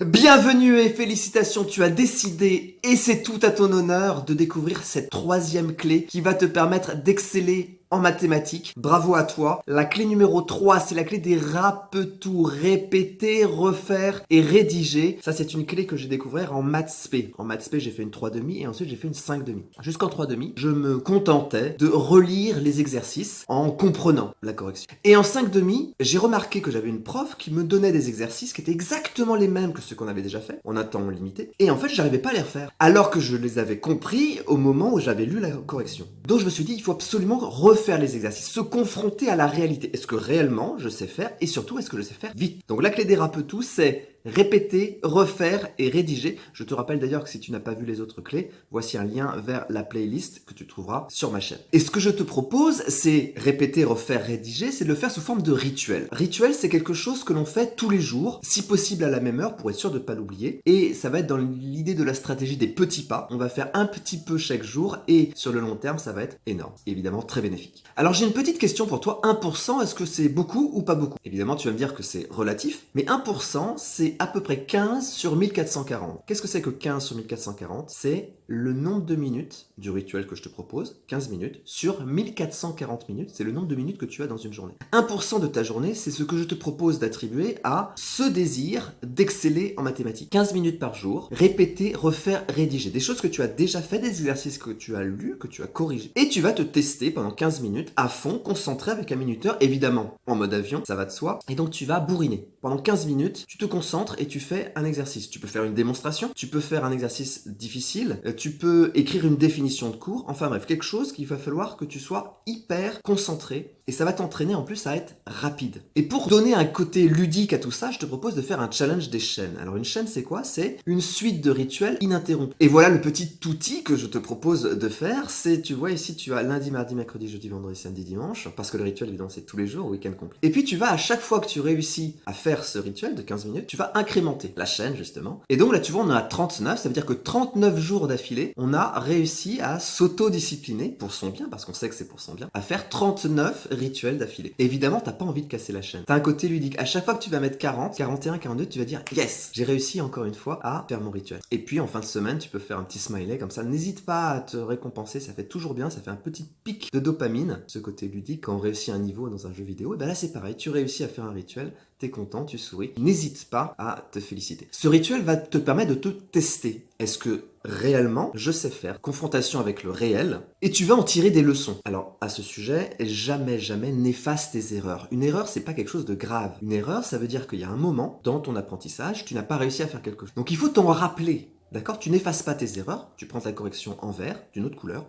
Bienvenue et félicitations, tu as décidé, et c'est tout à ton honneur, de découvrir cette troisième clé qui va te permettre d'exceller en mathématiques. Bravo à toi. La clé numéro 3, c'est la clé des rapetout, répéter, refaire et rédiger. Ça, c'est une clé que j'ai découvert en maths P. En maths P, j'ai fait une 3,5 et ensuite j'ai fait une 5,5. Jusqu'en 3,5, je me contentais de relire les exercices en comprenant la correction. Et en 5,5, j'ai remarqué que j'avais une prof qui me donnait des exercices qui étaient exactement les mêmes que ceux qu'on avait déjà fait, en un temps limité. Et en fait, j'arrivais pas à les refaire. Alors que je les avais compris au moment où j'avais lu la correction. Donc je me suis dit, il faut absolument refaire les exercices, se confronter à la réalité. Est-ce que réellement je sais faire et surtout est-ce que je sais faire vite? Donc la clé des rapetout, c'est répéter, refaire et rédiger. Je te rappelle d'ailleurs que si tu n'as pas vu les autres clés, voici un lien vers la playlist que tu trouveras sur ma chaîne. Et ce que je te propose, c'est répéter, refaire, rédiger, c'est de le faire sous forme de rituel. Rituel, c'est quelque chose que l'on fait tous les jours, si possible à la même heure pour être sûr de ne pas l'oublier. Et ça va être dans l'idée de la stratégie des petits pas. On va faire un petit peu chaque jour et sur le long terme, ça va être énorme. Évidemment, très bénéfique. Alors j'ai une petite question pour toi. 1%, est-ce que c'est beaucoup ou pas beaucoup? Évidemment, tu vas me dire que c'est relatif, mais 1%, c'est à peu près 15 sur 1440. Qu'est-ce que c'est que 15 sur 1440? C'est le nombre de minutes du rituel que je te propose, 15 minutes, sur 1440 minutes, c'est le nombre de minutes que tu as dans une journée. 1% de ta journée, c'est ce que je te propose d'attribuer à ce désir d'exceller en mathématiques. 15 minutes par jour, répéter, refaire, rédiger. Des choses que tu as déjà fait, des exercices que tu as lus, que tu as corrigés. Et tu vas te tester pendant 15 minutes à fond, concentré avec un minuteur, évidemment en mode avion, ça va de soi. Et donc tu vas bourriner. Pendant 15 minutes, tu te concentres et tu fais un exercice. Tu peux faire une démonstration, tu peux faire un exercice difficile, tu peux écrire une définition de cours, enfin bref, quelque chose qu'il va falloir que tu sois hyper concentré et ça va t'entraîner en plus à être rapide. Et pour donner un côté ludique à tout ça, je te propose de faire un challenge des chaînes. Alors une chaîne, c'est quoi? C'est une suite de rituels ininterrompus. Et voilà le petit outil que je te propose de faire, c'est, tu vois ici, tu as lundi, mardi, mercredi, jeudi, vendredi, samedi, dimanche, parce que le rituel, évidemment, c'est tous les jours, week-end complet. Et puis tu vas, à chaque fois que tu réussis à faire ce rituel de 15 minutes, tu vas incrémenter la chaîne, justement. Et donc là, tu vois, on en a 39, ça veut dire que 39 jours d'affilée, on a réussi à s'auto-discipliner, pour son bien, parce qu'on sait que c'est pour son bien, à faire 39 rituels d'affilée. Évidemment, t'as pas envie de casser la chaîne. T'as un côté ludique. À chaque fois que tu vas mettre 40, 41, 42, tu vas dire « Yes, j'ai réussi encore une fois à faire mon rituel. » Et puis, en fin de semaine, tu peux faire un petit smiley comme ça. N'hésite pas à te récompenser, ça fait toujours bien, ça fait un petit pic de dopamine, ce côté ludique. Quand on réussit un niveau dans un jeu vidéo, et ben là, c'est pareil. Tu réussis à faire un rituel, t'es content, tu souris. N'hésite pas à te féliciter. Ce rituel va te permettre de te tester. Est-ce que réellement, je sais faire? Confrontation avec le réel. Et tu vas en tirer des leçons. Alors, à ce sujet, jamais n'efface tes erreurs. Une erreur, c'est pas quelque chose de grave. Une erreur, ça veut dire qu'il y a un moment, dans ton apprentissage, tu n'as pas réussi à faire quelque chose. Donc, il faut t'en rappeler. D'accord? Tu n'effaces pas tes erreurs. Tu prends ta correction en vert, d'une autre couleur.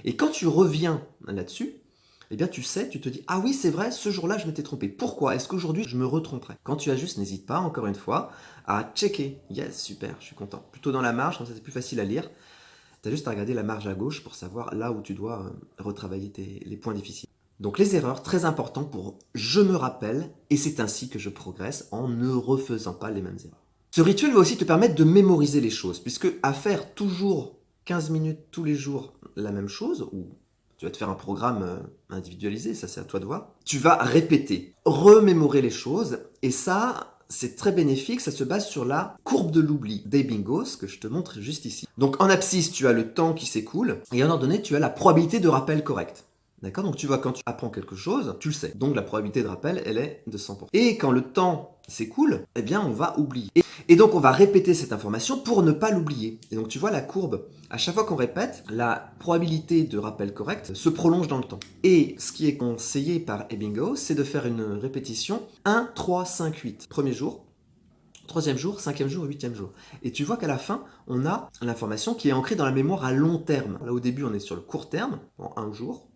Et quand tu reviens là-dessus, eh bien tu sais, tu te dis « Ah oui, c'est vrai, ce jour-là, je m'étais trompé. Pourquoi? Est-ce qu'aujourd'hui, je me retromperai ?» Quand tu ajustes, n'hésite pas, encore une fois, à checker. Yes, super, je suis content. Plutôt dans la marge, comme ça c'est plus facile à lire. Tu as juste à regarder la marge à gauche pour savoir là où tu dois retravailler les points difficiles. Donc les erreurs, très important pour « je me rappelle » et c'est ainsi que je progresse en ne refaisant pas les mêmes erreurs. Ce rituel va aussi te permettre de mémoriser les choses, puisque à faire toujours 15 minutes tous les jours la même chose, ou tu vas te faire un programme individualisé, ça c'est à toi de voir. Tu vas répéter, remémorer les choses, et ça, c'est très bénéfique, ça se base sur la courbe de l'oubli d'Ebbinghaus, que je te montre juste ici. Donc en abscisse, tu as le temps qui s'écoule, et en ordre donné, tu as la probabilité de rappel correcte. D'accord? Donc tu vois, quand tu apprends quelque chose, tu le sais. Donc la probabilité de rappel, elle est de 100%. Et quand le temps s'écoule, eh bien on va oublier. Et donc on va répéter cette information pour ne pas l'oublier. Et donc tu vois la courbe, à chaque fois qu'on répète, la probabilité de rappel correct se prolonge dans le temps. Et ce qui est conseillé par Ebbinghaus, c'est de faire une répétition 1, 3, 5, 8. Premier jour, troisième jour, cinquième jour et huitième jour. Et tu vois qu'à la fin, on a l'information qui est ancrée dans la mémoire à long terme. Là au début, on est sur le court terme, en un jour.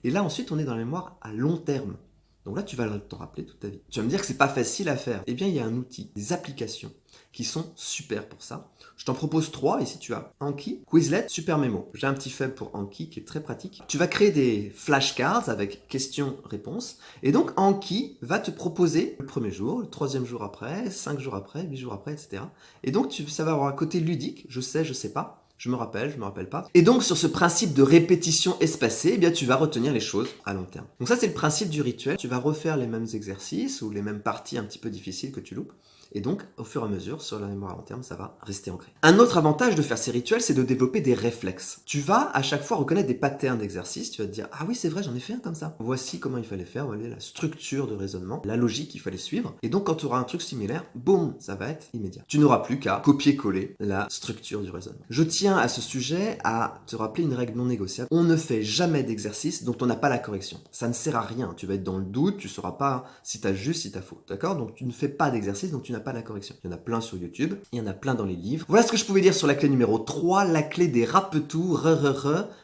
Et là ensuite, on est dans la mémoire à long terme. Donc là, tu vas t'en rappeler toute ta vie. Tu vas me dire que c'est pas facile à faire. Eh bien, il y a un outil, des applications qui sont super pour ça. Je t'en propose 3. Ici, tu as Anki, Quizlet, Super Memo. J'ai un petit faible pour Anki qui est très pratique. Tu vas créer des flashcards avec questions-réponses. Et donc, Anki va te proposer le premier jour, le troisième jour après, 5 jours après, 8 jours après, etc. Et donc, ça va avoir un côté ludique. Je sais pas. Je me rappelle pas. Et donc, sur ce principe de répétition espacée, eh bien, tu vas retenir les choses à long terme. Donc ça, c'est le principe du rituel. Tu vas refaire les mêmes exercices ou les mêmes parties un petit peu difficiles que tu loupes. Et donc, au fur et à mesure, sur la mémoire à long terme, ça va rester ancré. Un autre avantage de faire ces rituels, c'est de développer des réflexes. Tu vas à chaque fois reconnaître des patterns d'exercice, tu vas te dire « Ah oui, c'est vrai, j'en ai fait un comme ça. Voici comment il fallait faire, voilà la structure de raisonnement, la logique qu'il fallait suivre. » Et donc, quand tu auras un truc similaire, boum, ça va être immédiat. Tu n'auras plus qu'à copier-coller la structure du raisonnement. Je tiens à ce sujet à te rappeler une règle non négociable. On ne fait jamais d'exercice dont on n'a pas la correction. Ça ne sert à rien. Tu vas être dans le doute, tu ne sauras pas si tu as juste, si tu as faux. D'accord? Donc tu ne fais pas d'exercice dont tu n'as pas la correction. Il y en a plein sur YouTube, il y en a plein dans les livres. Voilà ce que je pouvais dire sur la clé numéro 3, la clé des rapetou,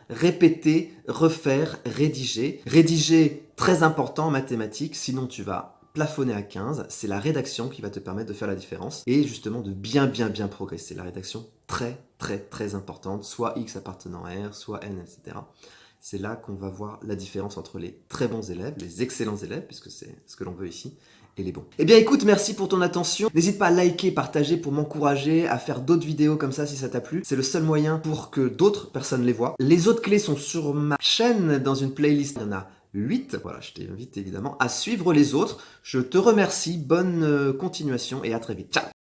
répéter, refaire, rédiger. Rédiger, très important en mathématiques, sinon tu vas plafonner à 15, c'est la rédaction qui va te permettre de faire la différence et justement de bien progresser. La rédaction très importante, soit X appartenant à R, soit N, etc. C'est là qu'on va voir la différence entre les très bons élèves, les excellents élèves, puisque c'est ce que l'on veut ici, et les bons. Eh bien écoute, merci pour ton attention. N'hésite pas à liker, partager pour m'encourager à faire d'autres vidéos comme ça si ça t'a plu. C'est le seul moyen pour que d'autres personnes les voient. Les autres clés sont sur ma chaîne dans une playlist. Il y en a 8. Voilà, je t'invite évidemment à suivre les autres. Je te remercie, bonne continuation et à très vite. Ciao!